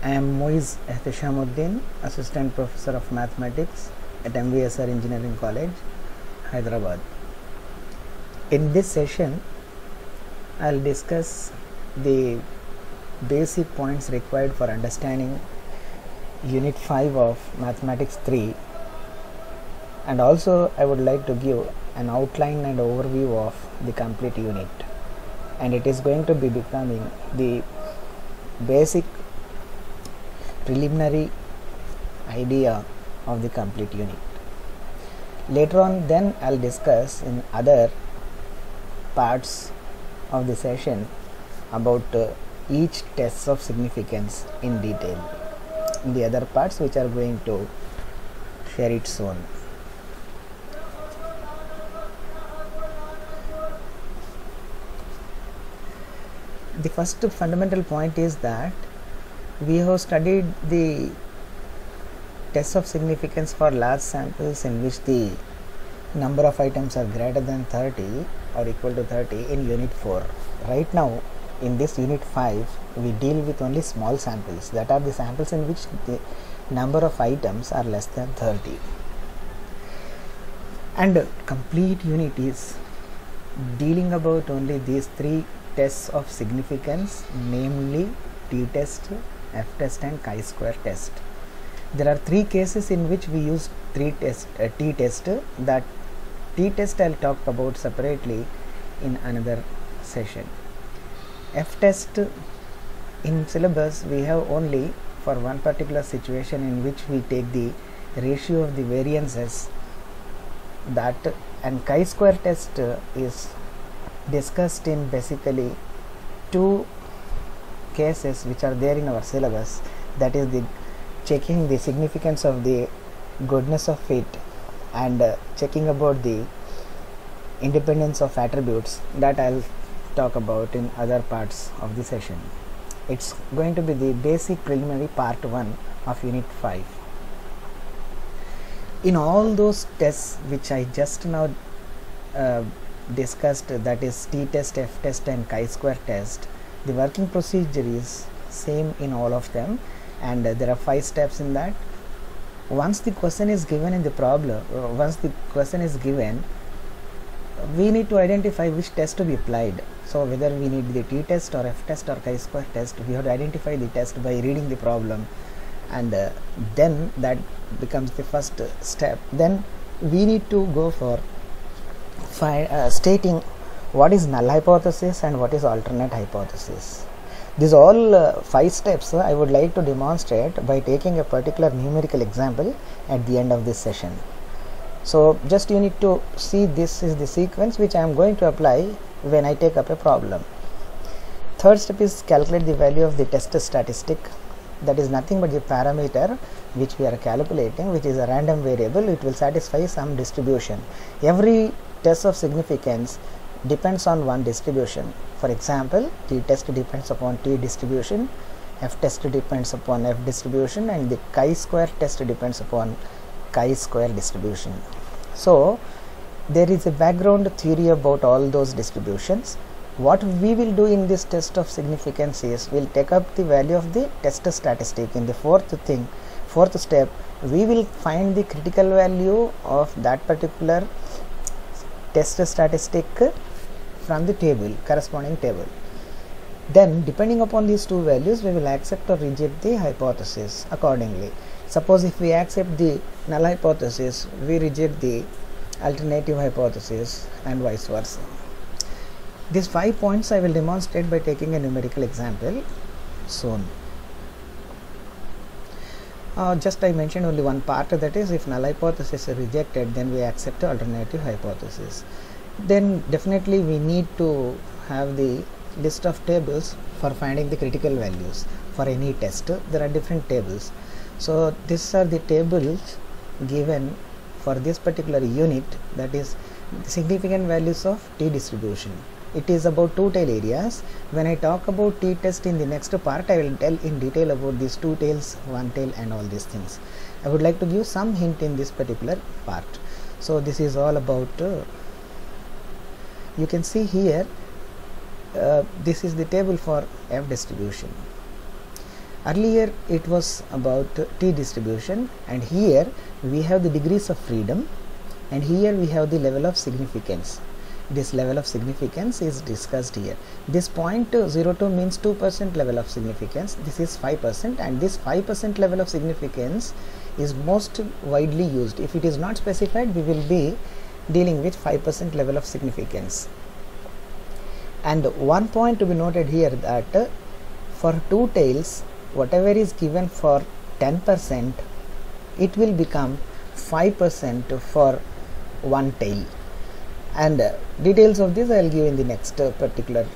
I am Moiz Ehtishamuddin, Assistant Professor of Mathematics at MVSR Engineering College, Hyderabad. In this session, I will discuss the basic points required for understanding Unit 5 of Mathematics 3, and also I would like to give an outline and overview of the complete unit, and it is going to be becoming the basic preliminary idea of the complete unit. Later on then I'll discuss in other parts of the session about each test of significance in detail in the other parts, which are going to share it soon. The first fundamental point is that we have studied the tests of significance for large samples in which the number of items are greater than 30 or equal to 30 in Unit 4. Right now in this Unit 5 we deal with only small samples, that are the samples in which the number of items are less than 30. And complete unit is dealing about only these three tests of significance, namely t-test, f-test and chi-square test. There are three cases in which we use t-test. That t-test I will talk about separately in another session. F-test in syllabus we have only for one particular situation in which we take the ratio of the variances, that, and chi-square test is discussed in basically two cases which are there in our syllabus, that is the checking the significance of the goodness of fit and checking about the independence of attributes, that I'll talk about in other parts of the session. It's going to be the basic preliminary part 1 of Unit 5. In all those tests which I just now discussed, that is t-test, f-test and chi-square test, the working procedure is same in all of them, and there are 5 steps in that. Once the question is given in the problem, we need to identify which test to be applied. So whether we need the t-test or f-test or chi-square test, we have to identify the test by reading the problem, and then that becomes the first step. Then we need to go for stating what is null hypothesis and what is alternate hypothesis. These all 5 steps I would like to demonstrate by taking a particular numerical example at the end of this session. So just you need to see this is the sequence which I am going to apply when I take up a problem. Third step is calculate the value of the test statistic, that is nothing but the parameter which we are calculating, which is a random variable. It will satisfy some distribution. Every test of significance depends on one distribution. For example, t-test depends upon t distribution, f-test depends upon f distribution, and the chi-square test depends upon chi-square distribution. So there is a background theory about all those distributions. What we will do in this test of significance is we will take up the value of the test statistic. In the fourth step, we will find the critical value of that particular test statistic from the table, corresponding table. Then depending upon these two values, we will accept or reject the hypothesis accordingly. Suppose if we accept the null hypothesis, we reject the alternative hypothesis, and vice versa. These 5 points I will demonstrate by taking a numerical example soon. Just I mentioned only one part, that is if null hypothesis is rejected, then we accept the alternative hypothesis. Then definitely we need to have the list of tables for finding the critical values for any test. There are different tables. So these are the tables given for this particular unit, that is significant values of t distribution. It is about two tail areas. When I talk about t-test in the next part, I will tell in detail about these two tails, one tail and all these things. I would like to give some hint in this particular part. So this is all about you can see here this is the table for f distribution. Earlier it was about t distribution, and here we have the degrees of freedom, and here we have the level of significance. This level of significance is discussed here. This 0.02 means 2% level of significance. This is 5%, and this 5% level of significance is most widely used. If it is not specified, we will be dealing with 5% level of significance. And one point to be noted here, that for two tails, whatever is given for 10%, it will become 5% for one tail. And details of this I will give in the next particular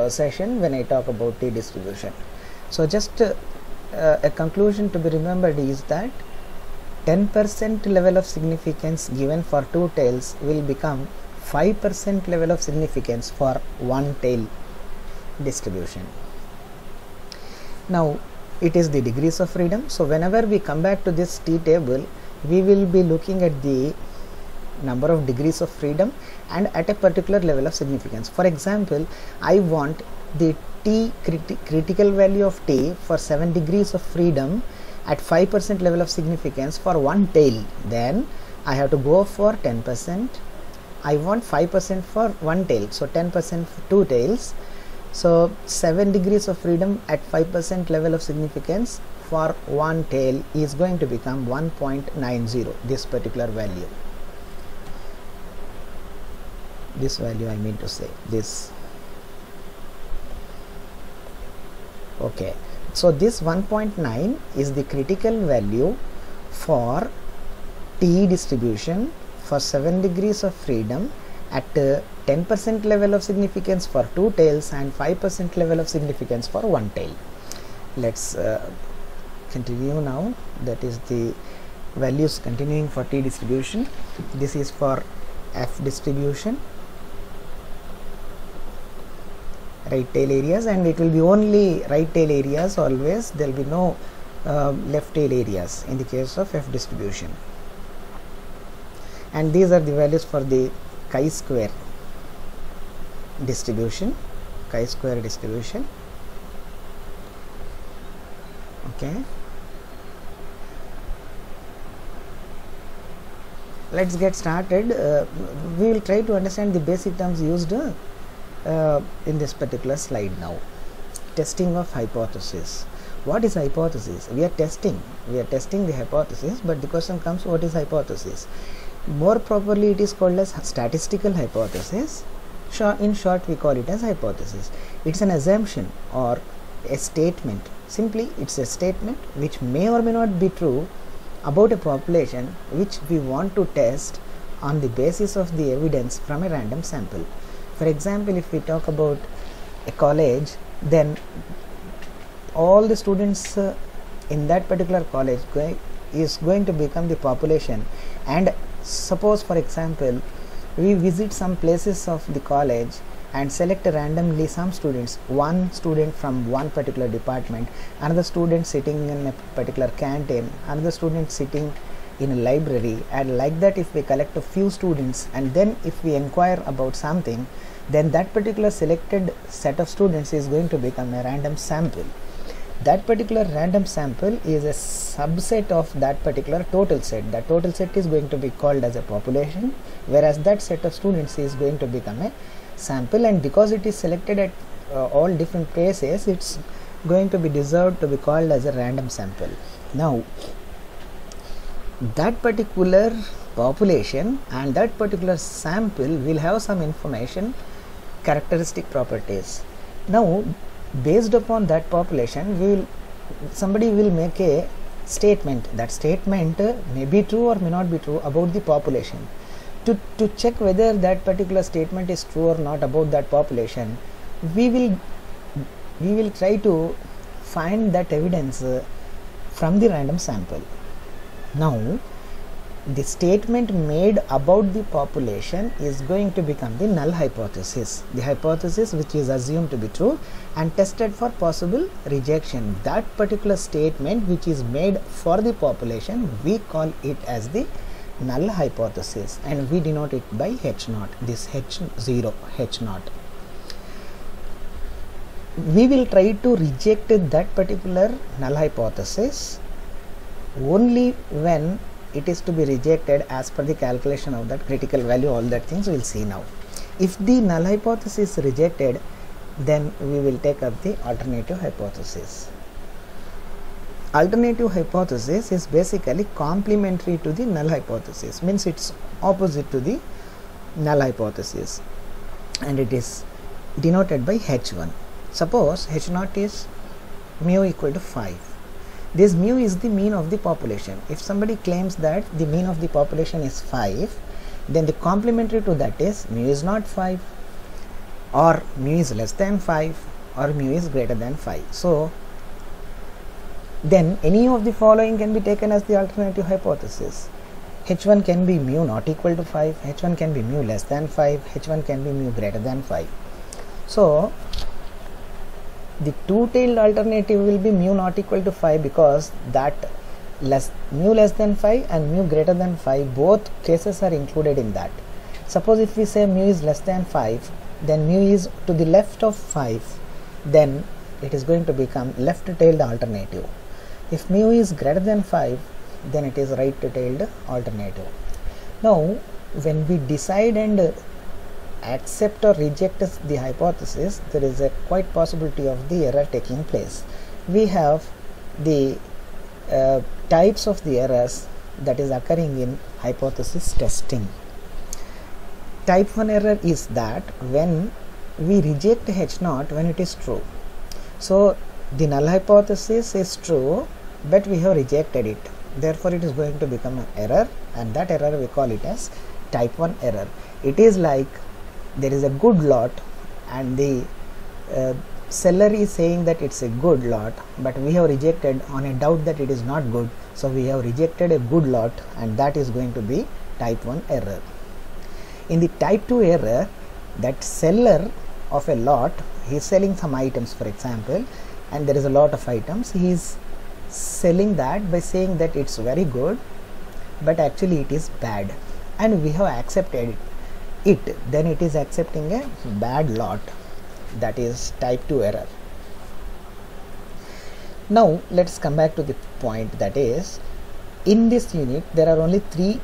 session when I talk about t distribution. So just a conclusion to be remembered is that 10% level of significance given for two tails will become 5% level of significance for one tail distribution. Now it is the degrees of freedom. So whenever we come back to this t table, we will be looking at the number of degrees of freedom and at a particular level of significance. For example, I want the t critical value of t for 7 degrees of freedom at 5% level of significance for one tail. Then I have to go for 10%. I want 5% for one tail, so 10% for two tails. So 7 degrees of freedom at 5% level of significance for one tail is going to become 1.90, this particular value. This value, I mean to say this. Okay, so this 1.9 is the critical value for t distribution for 7 degrees of freedom at 10% level of significance for two tails and 5% level of significance for one tail. Let's continue now. That is the values continuing for t distribution. This is for f distribution, right tail areas, and it will be only right tail areas always. There will be no left tail areas in the case of f distribution. And these are the values for the chi-square distribution. Chi-square distribution. Okay. Let's get started. We will try to understand the basic terms used in this particular slide now. Testing of hypothesis. What is hypothesis? We are testing the hypothesis, but the question comes, what is hypothesis? More properly, it is called as statistical hypothesis. In short, we call it as hypothesis. It's an assumption or a statement. Simply, it's a statement which may or may not be true about a population which we want to test on the basis of the evidence from a random sample. For example, if we talk about a college, then all the students in that particular college is going to become the population. And suppose, for example, we visit some places of the college and select randomly some students, one student from one particular department, another student sitting in a particular canteen, another student sitting in a library, and like that if we collect a few students and then if we inquire about something, then that particular selected set of students is going to become a random sample. That particular random sample is a subset of that particular total set. That total set is going to be called as a population, whereas that set of students is going to become a sample, and because it is selected at all different places, it's going to be deserved to be called as a random sample. Now, that particular population and that particular sample will have some information, characteristic properties. Now, based upon that population, somebody will make a statement. That statement may be true or may not be true about the population. To check whether that particular statement is true or not about that population, we will try to find that evidence from the random sample. Now, the statement made about the population is going to become the null hypothesis, the hypothesis which is assumed to be true and tested for possible rejection. That particular statement which is made for the population, we call it as the null hypothesis, and we denote it by H0, this H0, H0. we will try to reject that particular null hypothesis only when it is to be rejected as per the calculation of that critical value. All that things we will see now. If the null hypothesis is rejected, then we will take up the alternative hypothesis. Alternative hypothesis is basically complementary to the null hypothesis, means it's opposite to the null hypothesis, and it is denoted by H1. Suppose H0 is mu equal to 5. This mu is the mean of the population. If somebody claims that the mean of the population is 5, then the complementary to that is mu is not 5, or mu is less than 5, or mu is greater than 5. So then any of the following can be taken as the alternative hypothesis. H1 can be mu not equal to 5, H1 can be mu less than 5, H1 can be mu greater than 5. So the two-tailed alternative will be mu not equal to 5, because that mu less than 5 and mu greater than 5, both cases are included in that. Suppose if we say mu is less than 5, then mu is to the left of 5, then it is going to become left-tailed alternative. If mu is greater than 5, then it is right-tailed alternative. Now when we decide and accept or reject the hypothesis, there is a quite possibility of the error taking place. We have the types of the errors that is occurring in hypothesis testing. Type 1 error is that when we reject H0 when it is true. So the null hypothesis is true, but we have rejected it, therefore it is going to become an error, and that error we call it as type 1 error. It is like there is a good lot and the seller is saying that it's a good lot, but we have rejected on a doubt that it is not good, so we have rejected a good lot, and that is going to be type 1 error. In the type 2 error, that seller of a lot, he is selling some items, for example, and there is a lot of items, he is selling that by saying that it's very good, but actually it is bad, and we have accepted it, then it is accepting a bad lot. That is type 2 error. Now let's come back to the point, that is, in this unit there are only 3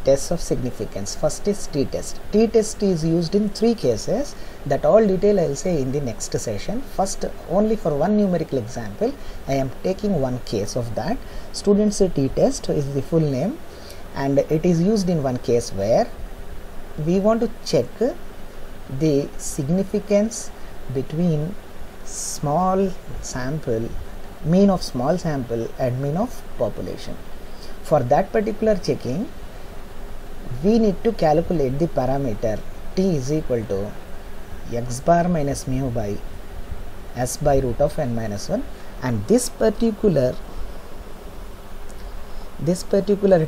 tests of significance. First is t-test. T-test is used in 3 cases, that all detail I will say in the next session. First, only for one numerical example I am taking one case of that. Students t-test is the full name, and it is used in one case where we want to check the significance between small sample, mean of small sample, and mean of population. For that particular checking, we need to calculate the parameter t is equal to x bar minus mu by s by root of n minus 1, and this particular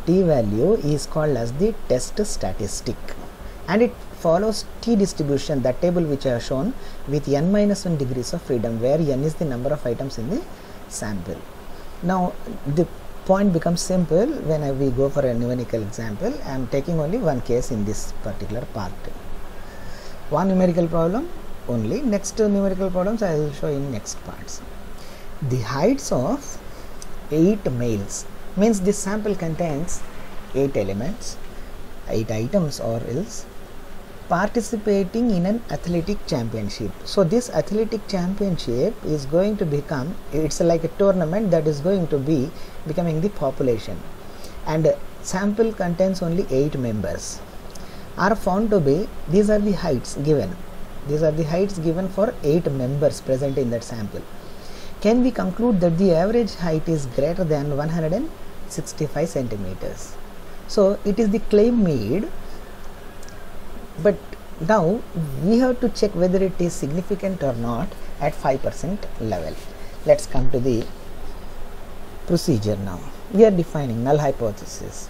t value is called as the test statistic, and it follows t distribution, that table which I have shown, with n minus 1 degrees of freedom, where n is the number of items in the sample. Now the point becomes simple when we go for a numerical example. I am taking only one case in this particular part. One numerical problem only. Next numerical problems I will show in next parts. The heights of 8 males, means this sample contains 8 elements, 8 items or else, participating in an athletic championship. So this athletic championship is going to become, it's like a tournament that is going to be becoming the population, and sample contains only 8 members, are found to be, these are the heights given, for 8 members present in that sample. Can we conclude that the average height is greater than 165 centimeters? So it is the claim made, but now we have to check whether it is significant or not at 5% level. Let's come to the procedure now. We are defining null hypothesis.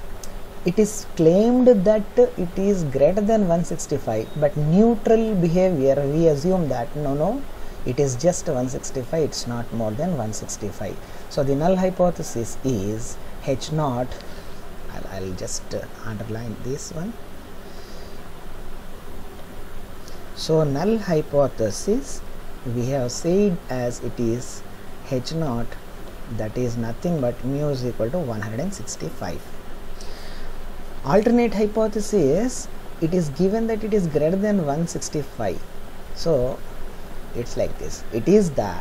It is claimed that it is greater than 165, but neutral behavior, we assume that no, it is just 165, it's not more than 165. So the null hypothesis is H0, I'll just underline this one. So null hypothesis we have said as it is h naught, that is nothing but mu is equal to 165. Alternate hypothesis, it is given that it is greater than 165. So it's like this. It is the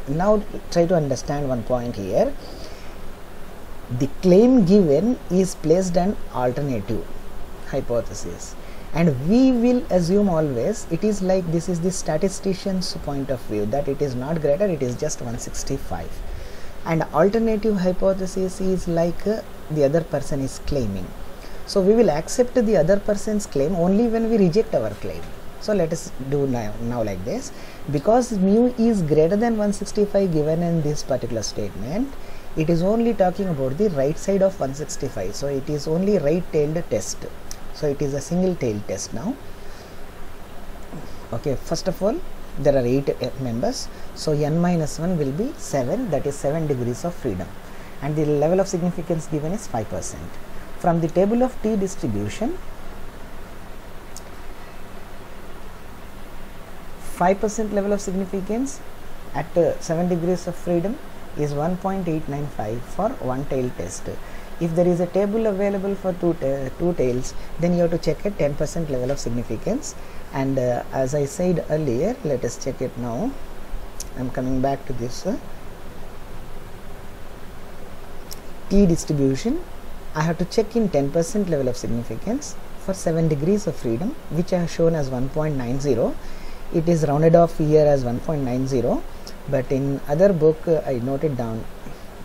now try to understand one point here. The claim given is placed an alternative hypothesis, and we will assume always it is like this is the statistician's point of view, that it is not greater, it is just 165. And alternative hypothesis is like the other person is claiming. So we will accept the other person's claim only when we reject our claim. So let us do now like this. Because mu is greater than 165 given in this particular statement, it is only talking about the right side of 165. So it is only right-tailed test. So it is a single-tailed test now. Okay, first of all, there are 8 members. So n minus 1 will be 7, that is 7 degrees of freedom. And the level of significance given is 5%. From the table of T distribution, 5% level of significance at 7 degrees of freedom is 1.895 for one tail test. If there is a table available for two tails, then you have to check a 10% level of significance. And as I said earlier, let us check it now. I am coming back to this T distribution. I have to check in 10% level of significance for 7 degrees of freedom, which I have shown as 1.90. It is rounded off here as 1.90, but in other book I noted down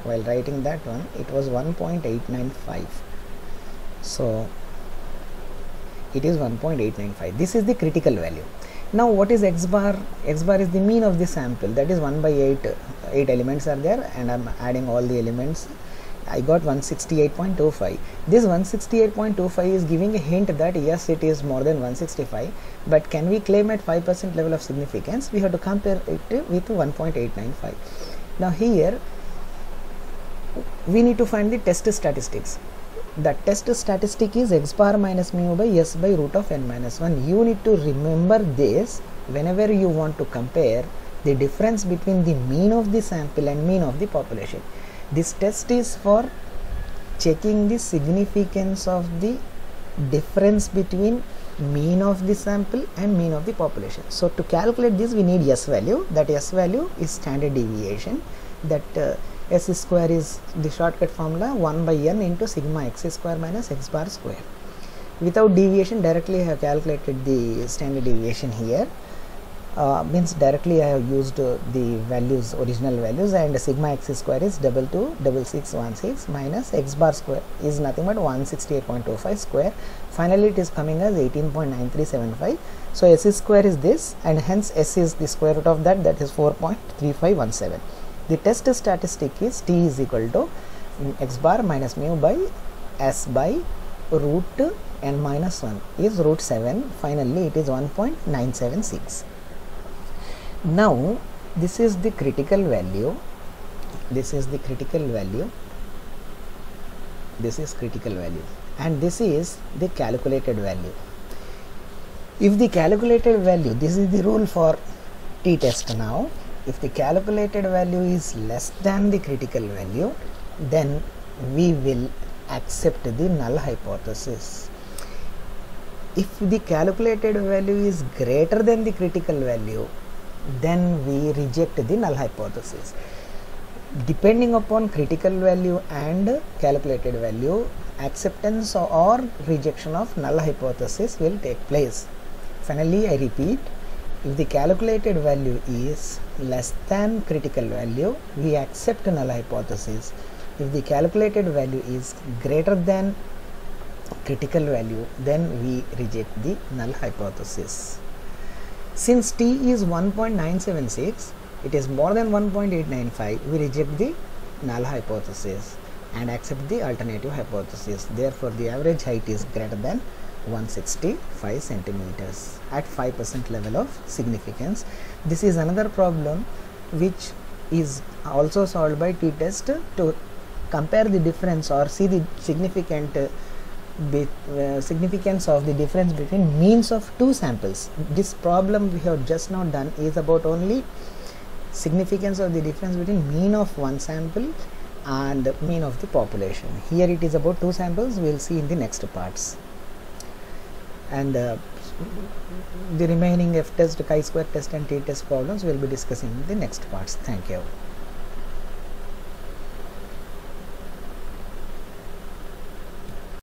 while writing that one, it was 1.895. So it is 1.895. This is the critical value. Now what is x bar? X bar is the mean of the sample, that is 1 by 8. 8 elements are there, and I am adding all the elements. I got 168.25. This 168.25 is giving a hint that yes, it is more than 165, but can we claim at 5% level of significance? We have to compare it with 1.895. Now here we need to find the test statistics. The test statistic is x bar minus mu by s by root of n minus 1. You need to remember this whenever you want to compare the difference between the mean of the sample and mean of the population. This test is for checking the significance of the difference between mean of the sample and mean of the population. So to calculate this, we need S value. That S value is standard deviation. That S square is the shortcut formula 1 by n into sigma x square minus x bar square. Without deviation, directly I have calculated the standard deviation here. Means directly I have used the values, original values, and sigma x square is 226616 minus x bar square is nothing but 168.25 square. Finally it is coming as 18.9375. So S square is this, and hence S is the square root of that, that is 4.3517. The test statistic is T is equal to x bar minus mu by S by root n minus 1 is root 7. Finally it is 1.976. Now this is the critical value, this is the critical value, this is critical value, and this is the calculated value. If the calculated value, this is the rule for t-test now, if the calculated value is less than the critical value, then we will accept the null hypothesis. If the calculated value is greater than the critical value, then we reject the null hypothesis. Depending upon critical value and calculated value, acceptance or rejection of null hypothesis will take place. Finally, I repeat, if the calculated value is less than critical value, we accept null hypothesis. If the calculated value is greater than critical value, then we reject the null hypothesis. Since T is 1.976, it is more than 1.895, we reject the null hypothesis and accept the alternative hypothesis. Therefore, the average height is greater than 165 centimeters at 5% level of significance. This is another problem which is also solved by t-test to compare the difference or see the significant significance of the difference between means of two samples. This problem we have just now done is about only significance of the difference between mean of one sample and mean of the population. Here it is about two samples. We will see in the next parts, and the remaining F test, chi-square test and t-test problems we will be discussing in the next parts. Thank you.